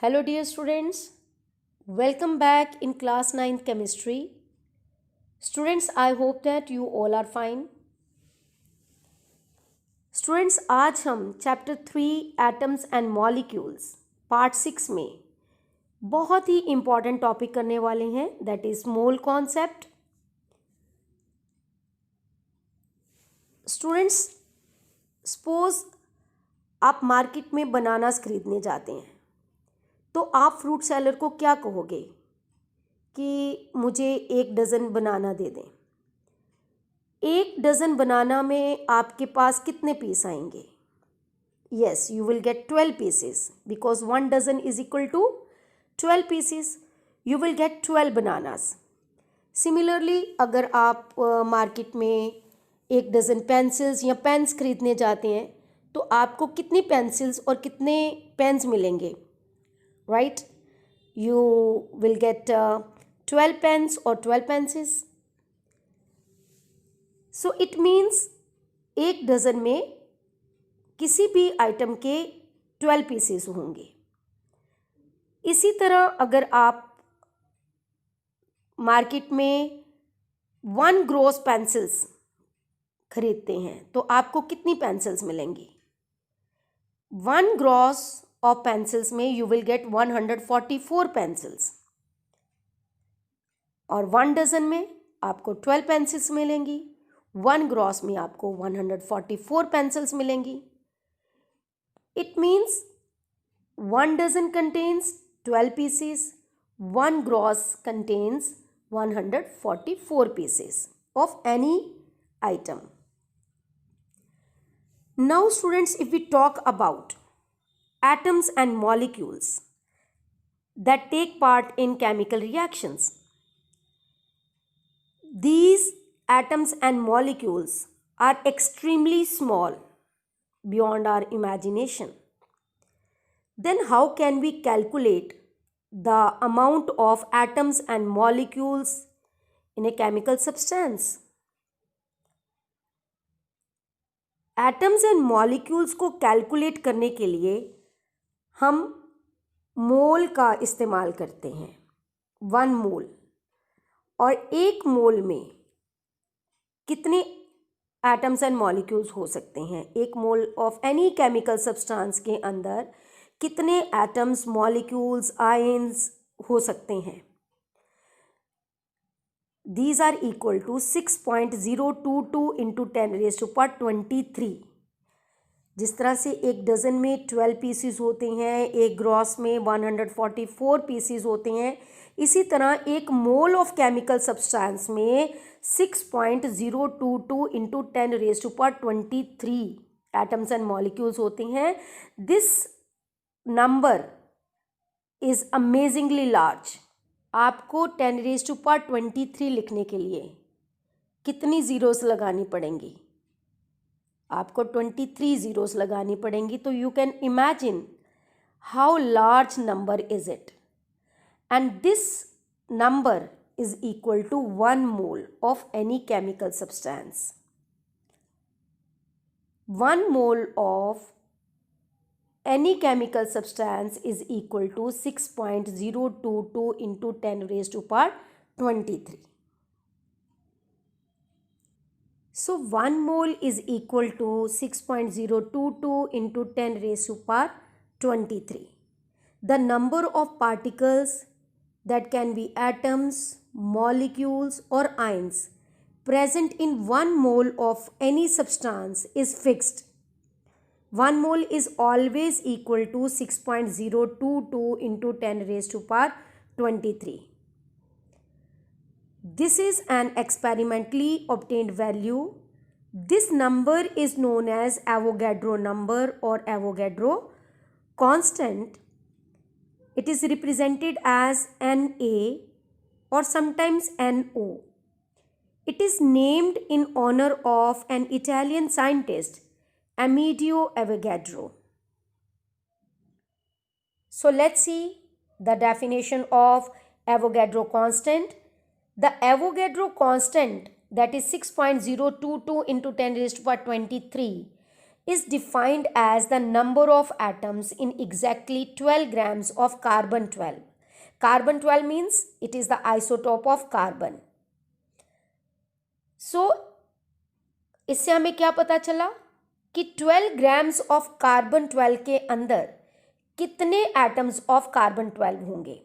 Hello dear students, welcome back in class 9th chemistry. Students, I hope that you all are fine. Students, आज हम chapter 3 atoms and molecules part 6 में बहुत ही important topic करने वाले हैं, that is mole concept. Students, suppose आप market में bananas खरीदने जाते हैं तो आप फ्रूट सेलर को क्या कहोगे कि मुझे 1 डज़न बनाना दे दें. 1 डज़न बनाना में आपके पास कितने पीस आएंगे? Yes, you will get 12 pieces because 1 dozen is equal to 12 pieces. You will get 12 bananas. Similarly अगर आप मार्केट में 1 डज़न पेंसिल्स या पेन्स खरीदने जाते हैं तो आपको कितनी पेंसिल्स और कितने पेन्स मिलेंगे? Right, you will get 12 pens or 12 pencils. So it means 1 dozen में किसी भी आइटम के 12 पीसेस होंगे. इसी तरह अगर आप मार्केट में 1 ग्रॉस पेंसिल्स खरीदते हैं तो आपको कितनी पेंसिल्स मिलेंगी? 1 ग्रॉस ऑफ पेंसिल्स में यू विल गेट 144 पेंसिल्स और 1 डज़न में आपको 12 पेंसिल्स मिलेंगी. 1 ग्रॉस में आपको 144 पेंसिल्स मिलेंगी. It means 1 dozen contains 12 pieces, 1 gross contains 144 pieces of any item. Now students, if we talk about atoms and molecules that take part in chemical reactions, these atoms and molecules are extremely small beyond our imagination. Then how can we calculate the amount of atoms and molecules in a chemical substance? Atoms and molecules को calculate करने के लिए हम मोल का इस्तेमाल करते हैं. 1 मोल. और 1 मोल में कितने एटम्स एंड मॉलिक्यूल्स हो सकते हैं? 1 mole of any chemical substance के अंदर कितने एटम्स, मॉलिक्यूल्स, आयंस हो सकते हैं? These are equal to 6.022 into 10 raised to power 23. जिस तरह से 1 डज़न में 12 पीसीज होते हैं, 1 ग्रॉस में 144 पीसीज होते हैं, इसी तरह 1 मोल ऑफ केमिकल सब्सटेंस में 6.022 into 10 raised to power 23 atoms and molecules होते हैं. This number is amazingly large. आपको 10 raised to power 23 लिखने के लिए कितनी ज़ीरोस लगानी पड़ेंगी? आपको 23 ज़ीरोस लगानी पड़ेंगी. तो you can imagine how large number is it. And this number is equal to 1 mole of any chemical substance. 1 mole of any chemical substance is equal to 6.022 into 10 raised to power 23. So 1 mole is equal to 6.022 into 10 raised to power 23. The number of particles that can be atoms, molecules or ions present in 1 mole of any substance is fixed. 1 mole is always equal to 6.022 into 10 raised to power 23. This is an experimentally obtained value. This number is known as Avogadro number or Avogadro constant. It is represented as Na or sometimes No. It is named in honor of an Italian scientist, Amedeo Avogadro. So let's see the definition of Avogadro constant. The Avogadro constant, that is 6.022 into 10 raised to power 23, is defined as the number of atoms in exactly 12 grams of carbon 12. Carbon 12 means it is the isotope of carbon. So इससे हमें क्या पता चला कि 12 grams of carbon 12 के अंदर कितने atoms of carbon 12 होंगे.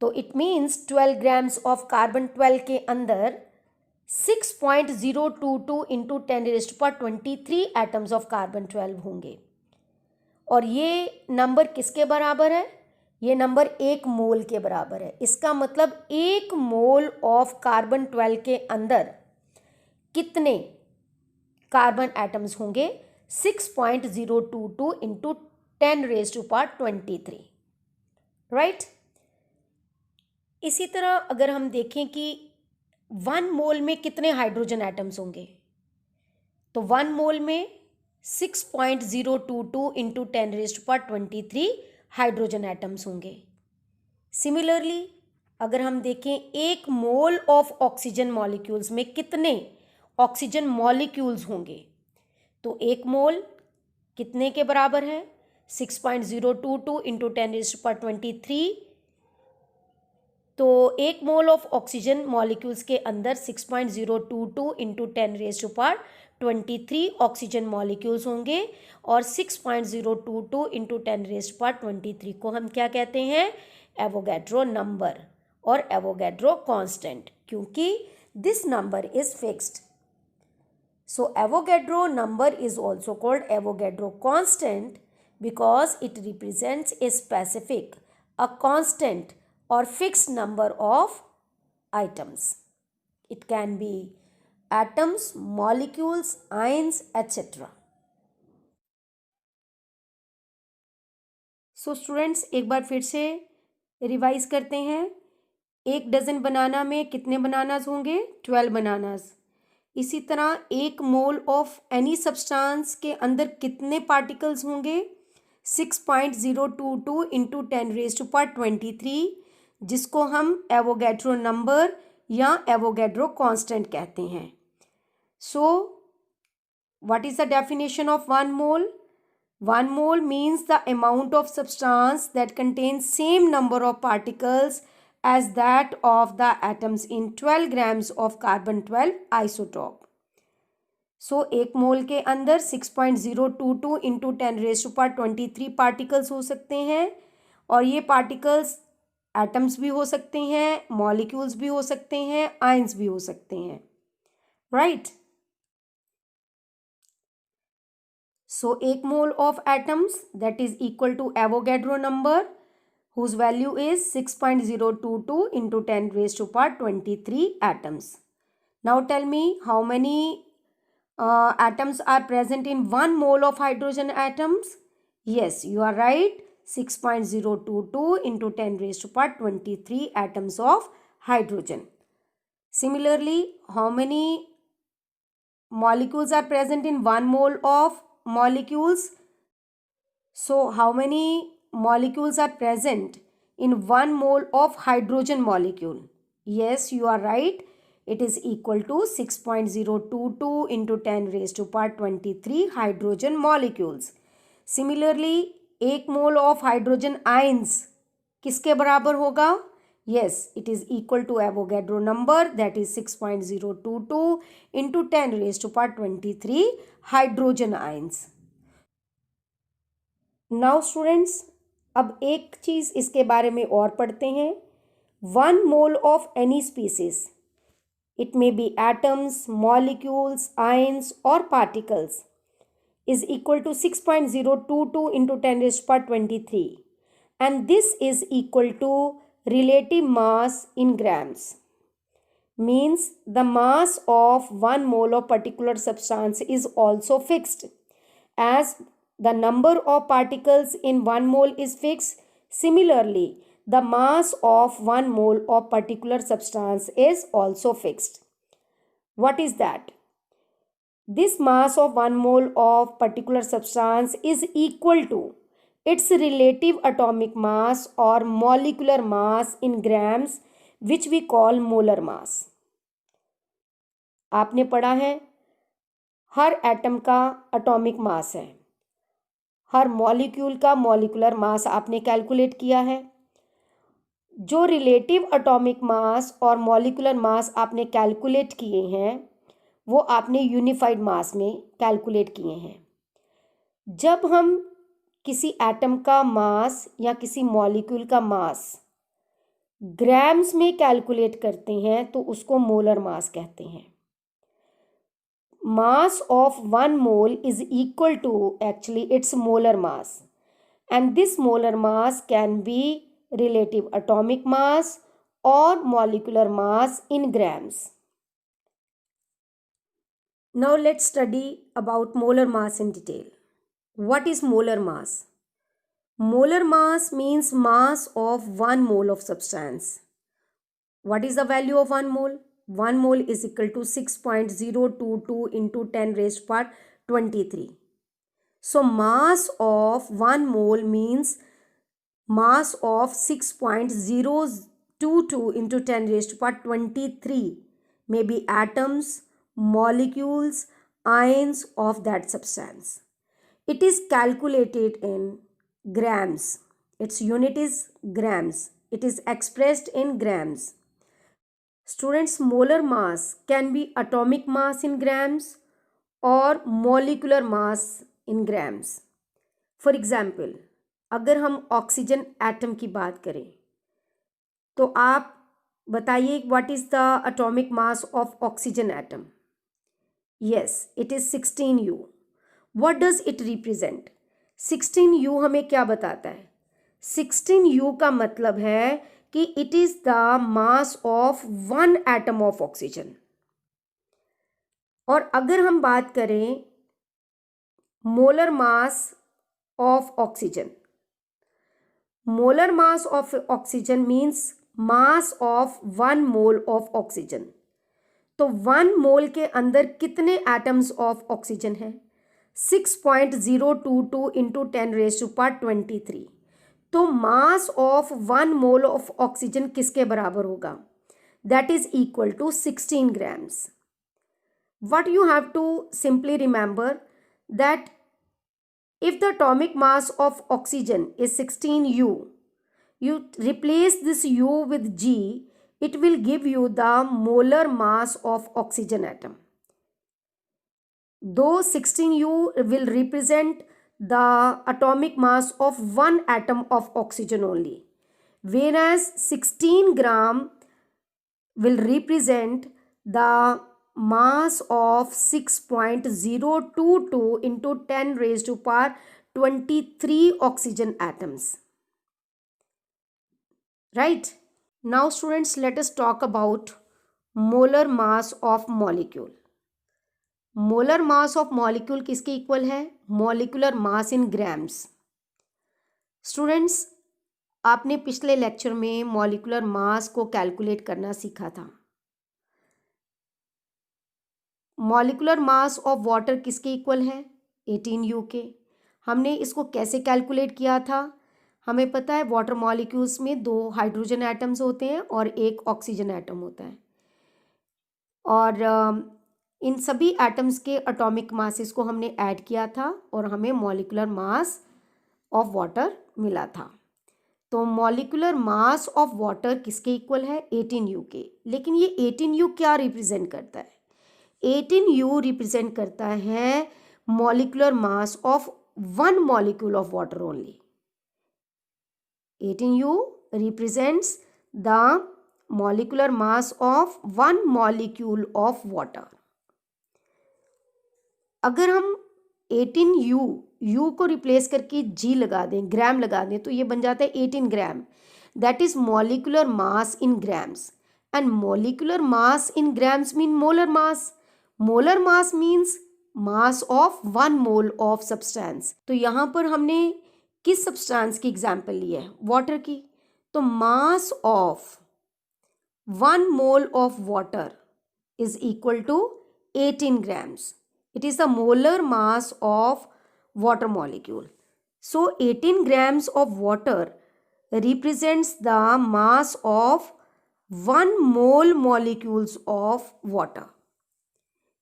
तो it means 12 grams of carbon 12 के अंदर 6.022 इंटू 10⁻23 एटम्स ऑफ कार्बन 12 होंगे. और ये नंबर किसके बराबर है? ये नंबर 1 मोल के बराबर है. इसका मतलब 1 मोल ऑफ कार्बन 12 के अंदर कितने कार्बन एटम्स होंगे? 6.022 इंटू 10⁻23. राइट. इसी तरह अगर हम देखें कि 1 मोल में कितने हाइड्रोजन एटम्स होंगे, तो 1 मोल में 6.022 इंटू 10⁻23 हाइड्रोजन एटम्स होंगे. सिमिलरली अगर हम देखें 1 मोल ऑफ ऑक्सीजन मॉलिक्यूल्स में कितने ऑक्सीजन मॉलिक्यूल्स होंगे, तो 1 मोल कितने के बराबर है? 6.022 इंटू 10⁻23. तो 1 मोल ऑफ ऑक्सीजन मॉलिक्यूल्स के अंदर 6.022 इंटू 10⁻23 ऑक्सीजन मॉलिक्यूल्स होंगे. और 6.022 इंटू 10⁻23 को हम क्या कहते हैं? एवोगैड्रो नंबर और एवोगैड्रो कांस्टेंट, क्योंकि this number is fixed. So Avogadro number is also called Avogadro constant because it represents a specific, a constant or fixed number of items. It can be atoms, molecules, ions, etc. So students एक बार फिर से revise करते हैं. 1 dozen बनाना में कितने bananas होंगे? 12 bananas. इसी तरह 1 मोल ऑफ एनी सब्सटेंस के अंदर कितने पार्टिकल्स होंगे? 6.022 इंटू 10⁻23, जिसको हम एवोगैड्रो नंबर या एवोगैड्रो कांस्टेंट कहते हैं. So what is the definition of 1 mole? 1 mole means the amount of substance that contains same number of particles as that of the atoms in 12 grams of carbon 12 isotope. So 1 मोल के अंदर 6.022 into 10⁻23 particles हो सकते हैं. और ये particles atoms भी हो सकते हैं, मॉलिक्यूल्स भी हो सकते हैं, आयंस भी हो सकते हैं. Right. So 1 mole of atoms that is equal to Avogadro number whose value is 6.022 into 10⁻23 atoms. Now tell me how many atoms are present in 1 mole of hydrogen atoms? Yes, you are right. 6.022 into 10⁻23 atoms of hydrogen. Similarly, how many molecules are present in 1 mole of molecules? So how many molecules are present in 1 mole of hydrogen molecule? Yes, you are right. It is equal to 6.022 into 10⁻23 hydrogen molecules. Similarly, 1 mole of hydrogen ions किसके बराबर होगा? Yes, it is equal to Avogadro number, that is 6.022 into 10⁻23 hydrogen ions. Now students, अब एक चीज़ इसके बारे में और पढ़ते हैं. 1 mole of any species, it may be atoms, molecules, ions or particles, is equal to 6.022 into 10⁻23, and this is equal to relative mass in grams. Means the mass of 1 mole of particular substance is also fixed. As the number of particles in 1 mole is fixed, similarly the mass of 1 mole of particular substance is also fixed. What is that? This mass of 1 mole of particular substance is equal to its relative atomic mass or molecular mass in grams, which we call molar mass. आपने पढ़ा है हर atom का atomic mass है, हर molecule का molecular mass आपने calculate किया है। जो रिलेटिव एटॉमिक मास और मॉलिक्यूलर मास आपने कैलकुलेट किए हैं वो आपने यूनिफाइड मास में कैलकुलेट किए हैं। जब हम किसी एटम का मास या किसी मॉलिक्यूल का मास ग्राम्स में कैलकुलेट करते हैं तो उसको मोलर मास कहते हैं। Mass of 1 mole is equal to actually its molar mass, and this molar mass can be relative atomic mass or molecular mass in grams. Now let's study about molar mass in detail. What is molar mass? Molar mass means mass of 1 mole of substance. What is the value of 1 mole? 1 mole is equal to 6.022 into 10 raised to power 23. So mass of 1 mole means mass of 6.022 into 10 raised to power 23 may be atoms, molecules, ions of that substance. It is calculated in grams. Its unit is grams. It is expressed in grams. Students, molar mass can be atomic mass in grams और molecular mass in grams. For example, अगर हम oxygen atom की बात करें तो आप बताइए what is the atomic mass of oxygen atom? Yes, it is 16U. What does it represent? 16U हमें क्या बताता है? 16U का मतलब है कि it is the mass of 1 atom of oxygen. और अगर हम बात करें molar mass of oxygen, molar mass of oxygen means mass of 1 mole of oxygen. तो 1 मोल के अंदर कितने एटम्स ऑफ ऑक्सीजन हैं? 6.022 इंटू 10 रेज टू पावर 23। तो mass of 1 mole of oxygen किसके बराबर होगा? That is equal to 16 grams. What you have to simply remember that if the atomic mass of oxygen is 16U, you replace this U with G, it will give you the molar mass of oxygen atom. Though 16U will represent the atomic mass of 1 atom of oxygen only, whereas 16 gram will represent the mass of 6.022 into 10 raised to power 23 oxygen atoms. Right? Now students, let us talk about molar mass of molecule. Molar mass of molecule किसके equal है? Molecular mass in grams. Students, आपने पिछले lecture में molecular mass को calculate करना सीखा था। Molecular mass of water किसके इक्वल है? 18U के। हमने इसको कैसे कैलकुलेट किया था? हमें पता है वाटर मॉलिक्यूल्स में 2 हाइड्रोजन एटम्स होते हैं और 1 ऑक्सीजन एटम होता है, और इन सभी एटम्स के एटॉमिक मासेस को हमने ऐड किया था और हमें मॉलिक्यूलर मास ऑफ वाटर मिला था। तो मॉलिक्यूलर मास ऑफ वाटर किसके इक्वल है? 18U के। लेकिन ये 18U क्या रिप्रेजेंट करता है? 18U रिप्रेजेंट करता है molecular mass of 1 molecule of water only. 18U represents the molecular mass of 1 molecule of water. अगर हम 18U को रिप्लेस करके G लगा दें, ग्राम लगा दें, तो ये बन जाता है 18 gram. That is molecular mass in grams, and molecular mass in grams mean molar mass. Molar mass means mass of 1 mole of substance. तो यहाँ पर हमने किस सब्सटेंस की एग्जाम्पल ली है? वाटर की। तो mass of 1 mole of water is equal to 18 grams. It is the molar mass of water molecule. So 18 grams of water represents the mass of 1 mole molecules of water.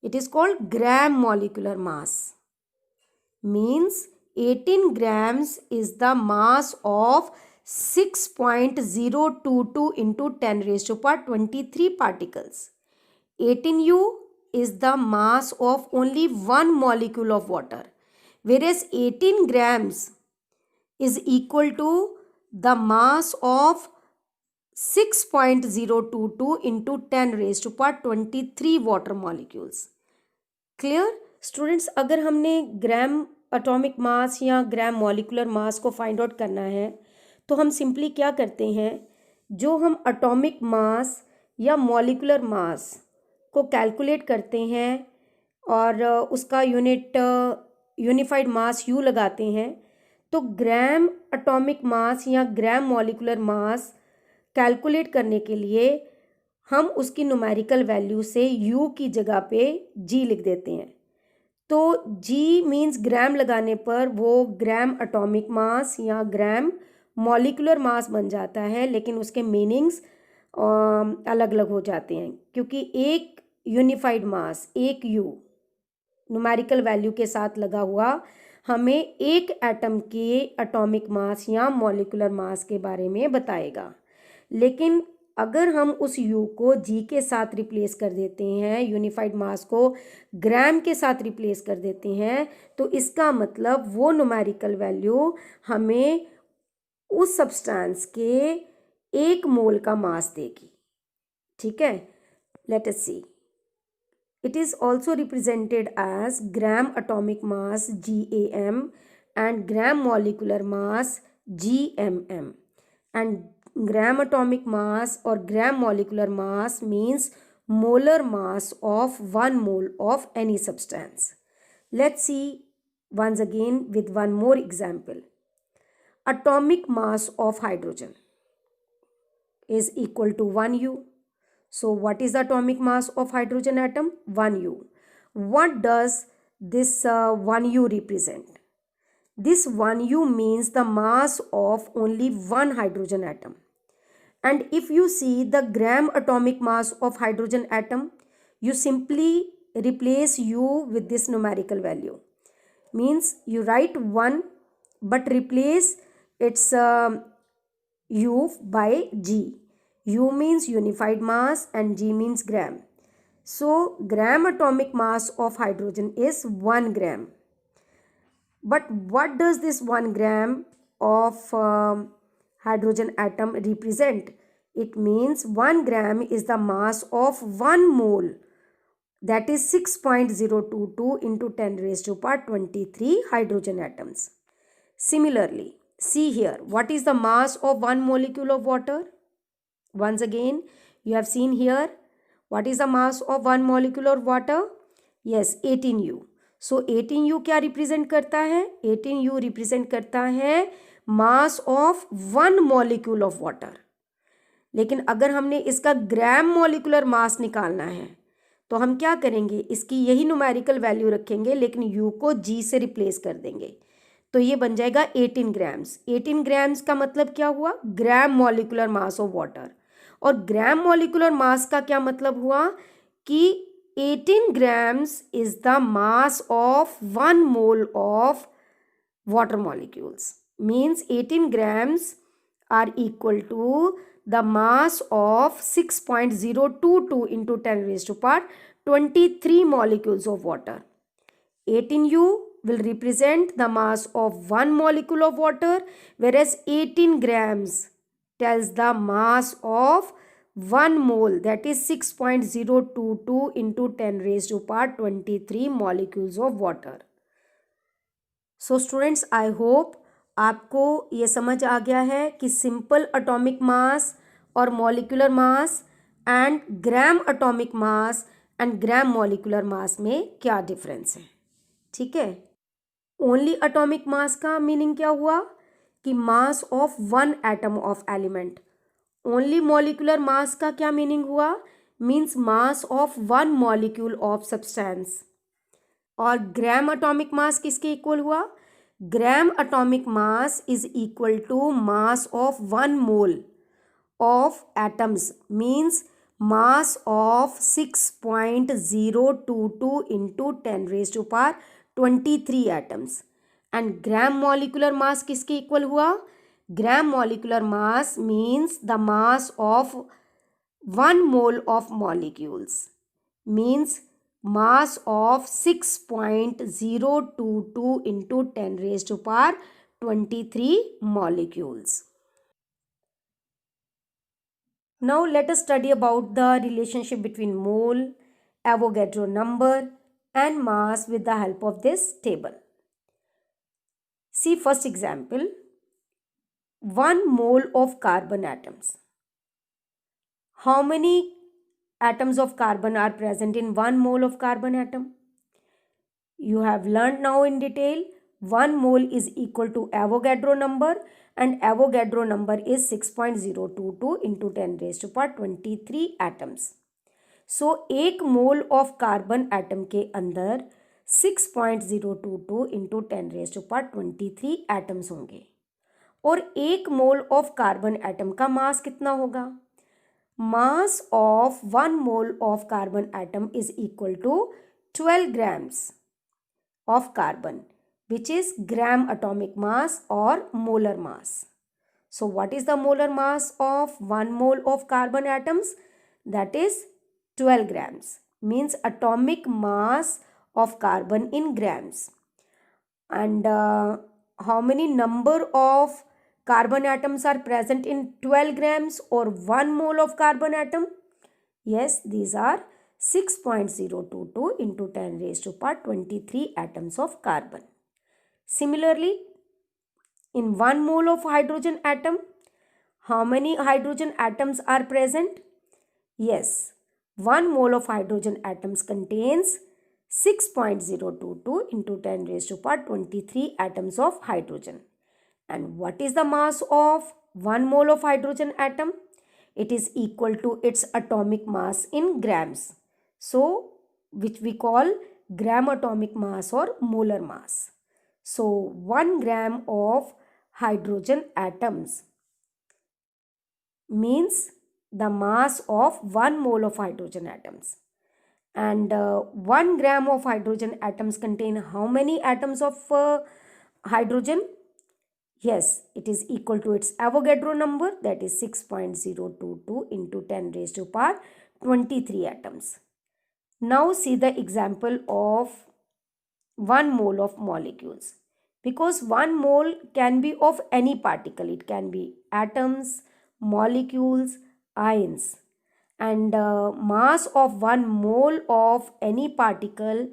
It is called gram molecular mass. Means 18 grams is the mass of 6.022 into 10 raised to power 23 particles. 18U is the mass of only one molecule of water, whereas 18 grams is equal to the mass of 6.022 into 10 raised to power 23 water molecules. Clear students? अगर हमने ग्राम atomic मास या gram molecular mass को find out करना है तो हम simply क्या करते हैं, जो हम एटॉमिक मास या मॉलिक्यूलर मास को कैलकुलेट करते हैं और उसका यूनिट यूनिफाइड मास यू लगाते हैं, तो ग्राम एटॉमिक मास या ग्राम मॉलिक्यूलर मास कैलकुलेट करने के लिए हम उसकी न्यूमेरिकल वैल्यू से u की जगह पे g लिख देते हैं। तो g मीन्स ग्राम लगाने पर वो ग्राम एटॉमिक मास या ग्राम मॉलिक्यूलर मास बन जाता है, लेकिन उसके मीनिंग्स अलग अलग हो जाते हैं, क्योंकि एक यूनिफाइड मास, एक u न्यूमेरिकल वैल्यू के साथ लगा हुआ हमें एक एटम के एटॉमिक मास या मॉलिक्यूलर मास के बारे में बताएगा। लेकिन अगर हम उस u को g के साथ रिप्लेस कर देते हैं, यूनिफाइड मास को ग्राम के साथ रिप्लेस कर देते हैं, तो इसका मतलब वो न्यूमेरिकल वैल्यू हमें उस सब्सटेंस के एक मोल का मास देगी। ठीक है, let us see. It is also represented as gram atomic mass GAM and gram molecular mass GMM. And gram atomic mass or gram molecular mass means molar mass of 1 mole of any substance. Let's see once again with one more example. Atomic mass of hydrogen is equal to 1U. So what is the atomic mass of hydrogen atom? 1U. What does this 1U represent? This 1U means the mass of only one hydrogen atom. And if you see the gram atomic mass of hydrogen atom, you simply replace U with this numerical value. Means you write 1 but replace its U by G. U means unified mass and G means gram. So gram atomic mass of hydrogen is 1 gram. But what does this 1 gram of hydrogen atom represent? It means 1 gram is the mass of 1 mole, that is 6.022 into 10 raised to power 23 hydrogen atoms. Similarly, see here, what is the mass of one molecule of water? Once again, you have seen here, what is the mass of one molecule of water? Yes, 18U. So 18U क्या represent करता है? 18U represent करता है मास of one molecule of water. लेकिन अगर हमने इसका gram molecular mass निकालना है तो हम क्या करेंगे, इसकी यही न्यूमेरिकल वैल्यू रखेंगे, लेकिन U को G से रिप्लेस कर देंगे, तो ये बन जाएगा 18 ग्राम्स। 18 ग्राम्स का मतलब क्या हुआ? Gram molecular mass of water. और ग्राम मॉलिक्यूलर मास का क्या मतलब हुआ कि 18 grams is the mass of 1 mole of water molecules. Means 18 grams are equal to the mass of 6.022 into 10 raised to power 23 molecules of water. 18U will represent the mass of 1 molecule of water, whereas 18 grams tells the mass of 1 mole, that is 6.022 into 10 raised to power 23 molecules of water. So students, I hope आपको ये समझ आ गया है कि simple atomic mass और molecular mass and gram atomic mass and gram molecular mass में क्या difference है। ठीक है, ओनली एटॉमिक मास का मीनिंग क्या हुआ कि mass of one atom of element. Only molecular mass का क्या मीनिंग हुआ? Means mass of one molecule of substance. और ग्राम एटॉमिक मास किसके इक्वल हुआ? Gram atomic mass is equal to mass of 1 mole of atoms. Means mass of 6.022 into 10 raised to power 23 atoms. And gram molecular mass किसके equal हुआ? gram molecular mass means the mass of 1 mole of molecules, means mass of 6.022 into 10 raised to power 23 molecules. Now let us study about the relationship between mole, Avogadro number and mass with the help of this table. See first example, 1 mole of carbon atoms. How many atoms of carbon are present in 1 mole of carbon atom? You have learned now in detail. 1 mole is equal to Avogadro number, and Avogadro number is 6.022 into 10 raised to power 23 atoms. So 1 mole of carbon atom के अंदर 6.022 into 10 raised to power 23 atoms होंगे। और 1 mole of carbon atom का mass कितना होगा? Mass of 1 mole of carbon atom is equal to 12 grams of carbon, which is gram atomic mass or molar mass. So what is the molar mass of 1 mole of carbon atoms? That is 12 grams, means atomic mass of carbon in grams. And how many number of carbon atoms are present in 12 grams or 1 mole of carbon atom? Yes, these are 6.022 into 10 raised to power 23 atoms of carbon. Similarly, in 1 mole of hydrogen atom, how many hydrogen atoms are present? Yes, 1 mole of hydrogen atoms contains 6.022 into 10 raised to power 23 atoms of hydrogen. And what is the mass of 1 mole of hydrogen atom? It is equal to its atomic mass in grams. So, which we call gram atomic mass or molar mass. So, 1 gram of hydrogen atoms means the mass of 1 mole of hydrogen atoms. And 1 gram of hydrogen atoms contain how many atoms of hydrogen? Yes, it is equal to its Avogadro number, that is 6.022 into 10 raised to power 23 atoms. Now see the example of 1 mole of molecules. Because 1 mole can be of any particle. It can be atoms, molecules, ions. And mass of 1 mole of any particle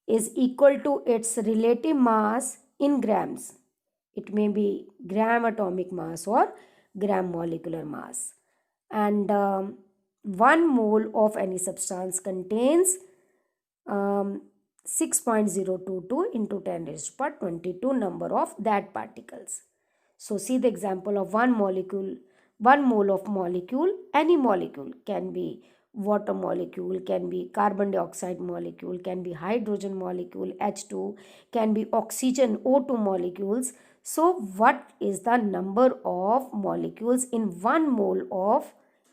is equal to its relative mass in grams. It may be gram atomic mass or gram molecular mass. And 1 mole of any substance contains 6.022 into 10 raised to power 22 number of that particles. So see the example of 1 molecule, 1 mole of molecule. Any molecule can be water molecule, can be carbon dioxide molecule, can be hydrogen molecule, H2, can be oxygen, O2 molecules. So what is the number of molecules in 1 mole of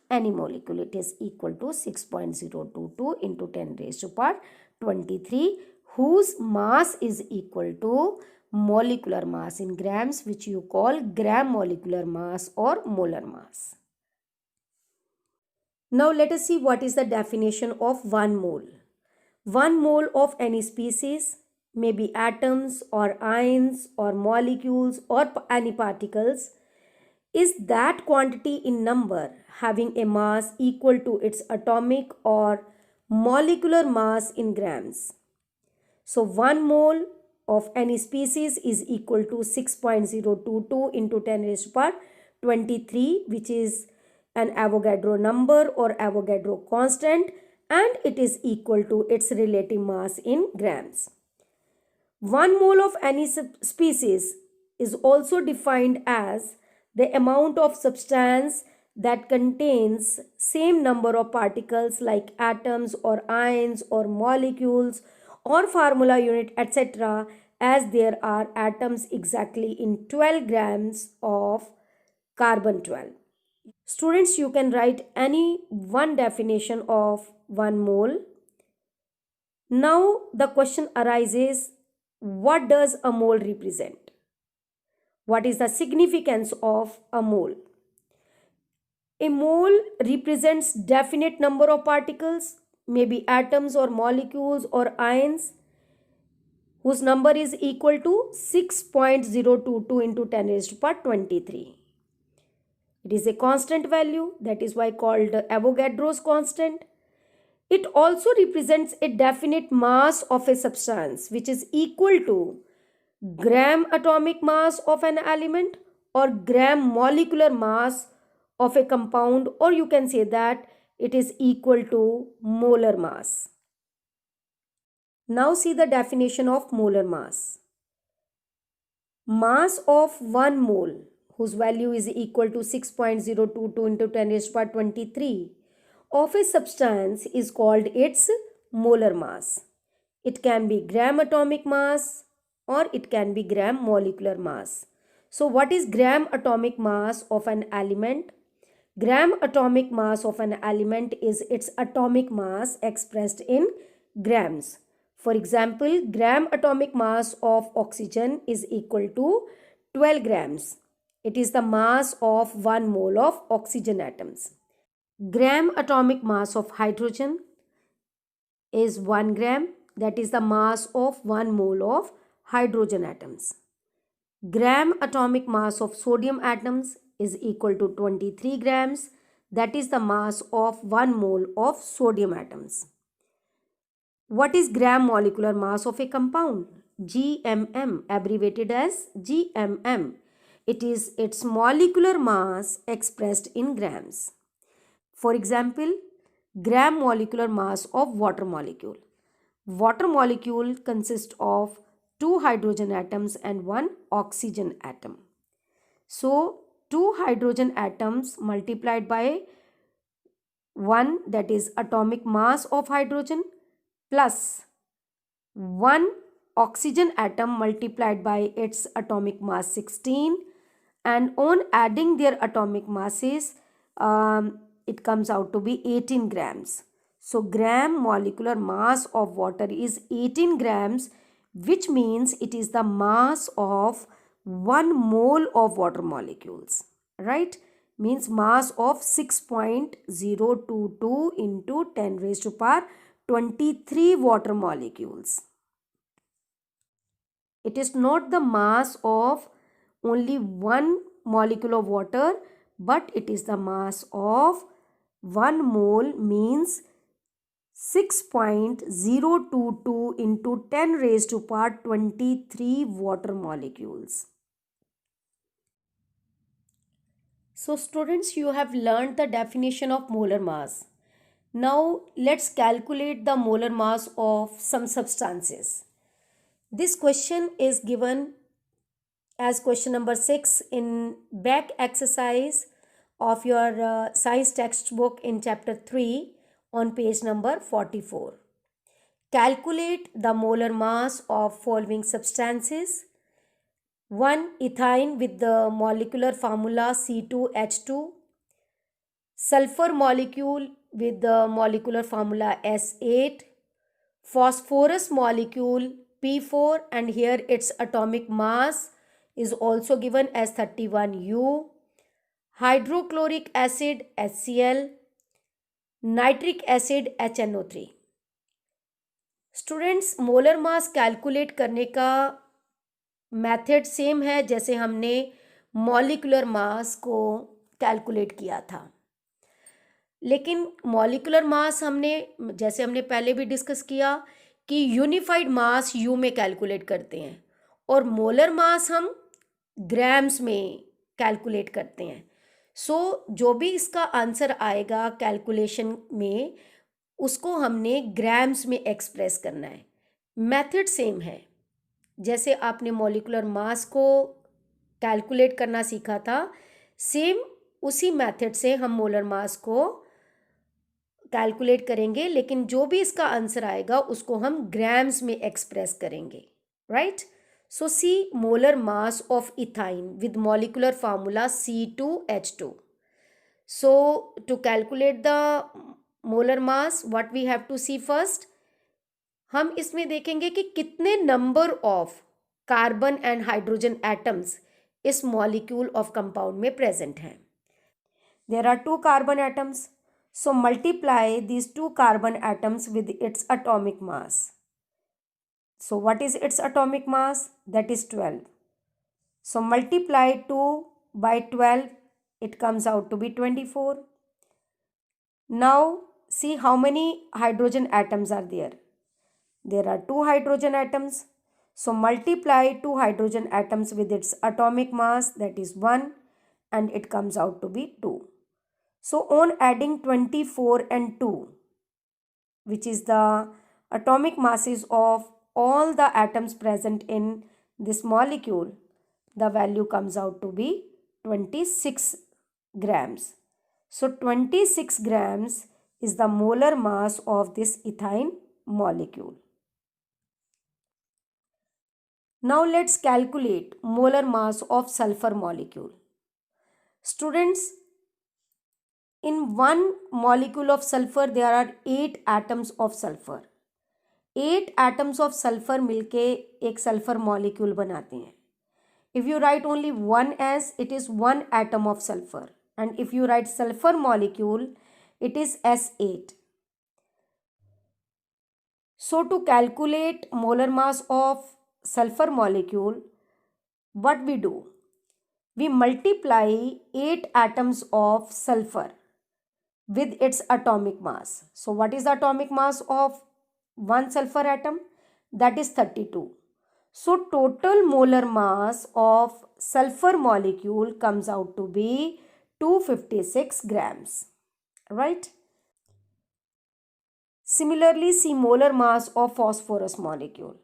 any molecule? It is equal to 6.022 into 10 raised to power 23, whose mass is equal to molecular mass in grams, which you call gram molecular mass or molar mass. Now let us see what is the definition of 1 mole. 1 mole of any species, may be atoms or ions or molecules or any particles, is that quantity in number having a mass equal to its atomic or molecular mass in grams. So 1 mole of any species is equal to 6.022 into 10 raised to power 23, which is an Avogadro number or Avogadro constant, and it is equal to its relative mass in grams. 1 mole of any species is also defined as the amount of substance that contains same number of particles like atoms or ions or molecules or formula unit etc. as there are atoms exactly in 12 grams of carbon 12. Students, you can write any one definition of 1 mole. Now the question arises, what does a mole represent? What is the significance of a mole? A mole represents definite number of particles, maybe atoms or molecules or ions, whose number is equal to 6.022 into 10 raised to power 23. It is a constant value, that is why called Avogadro's constant. It also represents a definite mass of a substance which is equal to gram atomic mass of an element or gram molecular mass of a compound, or you can say that it is equal to molar mass. Now see the definition of molar mass. Mass of 1 mole, whose value is equal to 6.022 into 10 raised to power 23, of a substance is called its molar mass. It can be gram atomic mass or it can be gram molecular mass. So what is gram atomic mass of an element? Gram atomic mass of an element is its atomic mass expressed in grams. For example, gram atomic mass of oxygen is equal to 12 grams. It is the mass of 1 mole of oxygen atoms. Gram atomic mass of hydrogen is 1 gram, that is the mass of 1 mole of hydrogen atoms. Gram atomic mass of sodium atoms is equal to 23 grams, that is the mass of 1 mole of sodium atoms. What is gram molecular mass of a compound? GMM, abbreviated as GMM. It is its molecular mass expressed in grams. For example, gram molecular mass of water molecule. Water molecule consists of 2 hydrogen atoms and 1 oxygen atom. So 2 hydrogen atoms multiplied by 1, that is atomic mass of hydrogen, plus 1 oxygen atom multiplied by its atomic mass 16, and on adding their atomic masses it comes out to be 18 grams. So gram molecular mass of water is 18 grams, which means it is the mass of 1 mole of water molecules, right? Means mass of 6.022 into 10 raised to power 23 water molecules. It is not the mass of only 1 molecule of water, but it is the mass of 1 mole, means 6.022 into 10 raised to power 23 water molecules. So students, you have learned the definition of molar mass. Now let's calculate the molar mass of some substances. This question is given as question number 6 in back exercise of your science textbook in chapter 3 on page number 44. Calculate the molar mass of following substances. 1. Ethine with the molecular formula C2H2. Sulfur molecule with the molecular formula S8. Phosphorus molecule P4, and here its atomic mass is also given as 31U. Hydrochloric acid HCl. Nitric acid HNO3. Students, molar mass calculate करने का method same है जैसे हमने molecular mass को calculate किया था, लेकिन molecular mass हमने पहले भी डिस्कस किया कि यूनिफाइड मास यू में कैलकुलेट करते हैं और मोलर मास हम ग्राम्स में कैलकुलेट करते हैं. सो जो भी इसका आंसर आएगा कैलकुलेशन में, उसको हमने ग्राम्स में एक्सप्रेस करना है. मेथड सेम है. जैसे आपने मॉलिक्यूलर मास को कैलकुलेट करना सीखा था, सेम उसी मेथड से हम मोलर मास को कैलकुलेट करेंगे, लेकिन जो भी इसका आंसर आएगा उसको हम ग्राम्स में एक्सप्रेस करेंगे, right. So see molar mass of ethyne with molecular formula C2H2. So to calculate the molar mass, what we have to see first, हम इसमें देखेंगे कि कितने number of carbon and hydrogen atoms इस molecule of compound में present हैं. There are two carbon atoms. So multiply these two carbon atoms with its atomic mass. So what is its atomic mass? That is 12. So multiply 2 by 12. It comes out to be 24. Now see how many hydrogen atoms are there. There are two hydrogen atoms. So multiply two hydrogen atoms with its atomic mass, that is 1, and it comes out to be 2. So on adding 24 and 2, which is the atomic masses of all the atoms present in this molecule, the value comes out to be 26 grams. So 26 grams is the molar mass of this ethyne molecule. Now let's calculate molar mass of sulfur molecule. Students, in one molecule of sulfur there are 8 atoms of sulfur. 8 atoms of sulfur मिलके एक sulfur molecule बनाते हैं. If you write only one S, it is one atom of sulfur, and if you write sulfur molecule, it is S8. So to calculate molar mass of sulfur molecule, what we do? We multiply 8 atoms of sulfur with its atomic mass. So what is the atomic mass of one sulfur atom? That is 32. So total molar mass of sulfur molecule comes out to be 256 grams, right? Similarly, see molar mass of phosphorus molecule.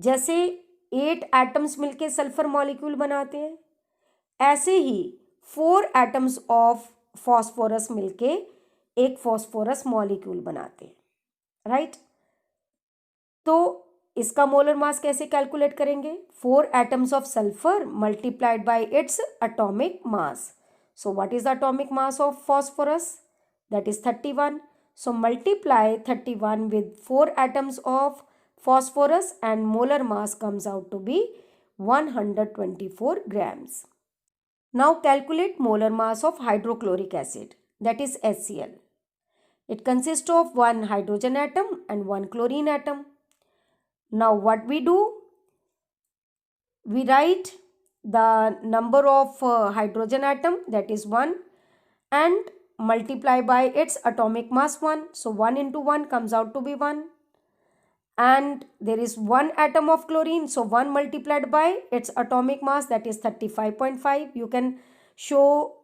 जैसे 8 atoms मिलके sulphur molecule बनाते हैं, ऐसे ही 4 atoms of phosphorus मिलके एक phosphorus molecule बनाते हैं, right? तो इसका मोलर मास कैसे कैलकुलेट करेंगे? 4 atoms of sulphur multiplied by its atomic mass. So what is the atomic mass of phosphorus? That is 31. So multiply 31 with 4 atoms of phosphorus and molar mass comes out to be 124 grams. Now calculate molar mass of hydrochloric acid, that is HCl. It consists of one hydrogen atom and one chlorine atom. Now what we do? We write the number of hydrogen atom, that is 1, and multiply by its atomic mass 1. So 1 into 1 comes out to be 1. And there is one atom of chlorine, so 1 multiplied by its atomic mass, that is 35.5. You can show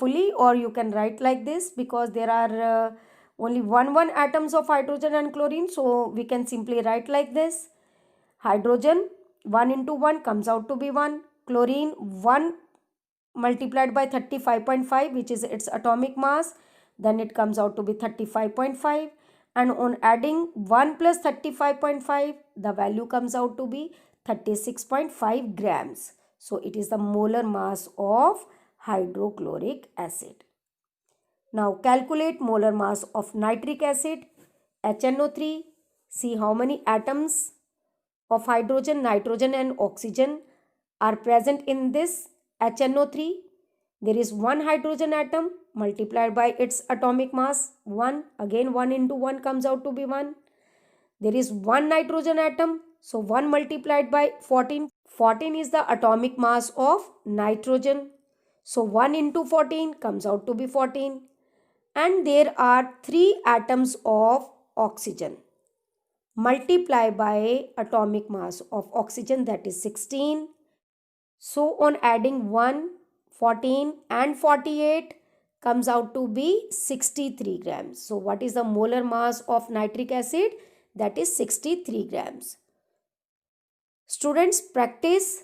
fully, or you can write like this, because there are only one atoms of hydrogen and chlorine, so we can simply write like this. Hydrogen 1 into 1 comes out to be 1. Chlorine 1 multiplied by 35.5, which is its atomic mass, then it comes out to be 35.5. And on adding 1 plus 35.5, the value comes out to be 36.5 grams. So it is the molar mass of hydrochloric acid. Now calculate molar mass of nitric acid, HNO3. See how many atoms of hydrogen, nitrogen and oxygen are present in this HNO3. There is one hydrogen atom multiplied by its atomic mass 1. Again 1 into 1 comes out to be 1. There is one nitrogen atom. So 1 multiplied by 14. 14 is the atomic mass of nitrogen. So 1 into 14 comes out to be 14. And there are 3 atoms of oxygen. Multiply by atomic mass of oxygen, that is 16. So on adding 1, 14 and 48 comes out to be 63 grams. So what is the molar mass of nitric acid? That is 63 grams. Students, practice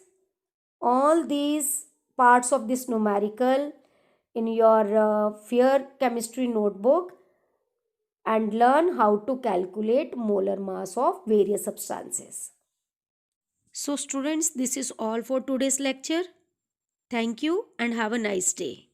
all these parts of this numerical in your FAIR chemistry notebook and learn how to calculate molar mass of various substances. So students, this is all for today's lecture. Thank you and have a nice day.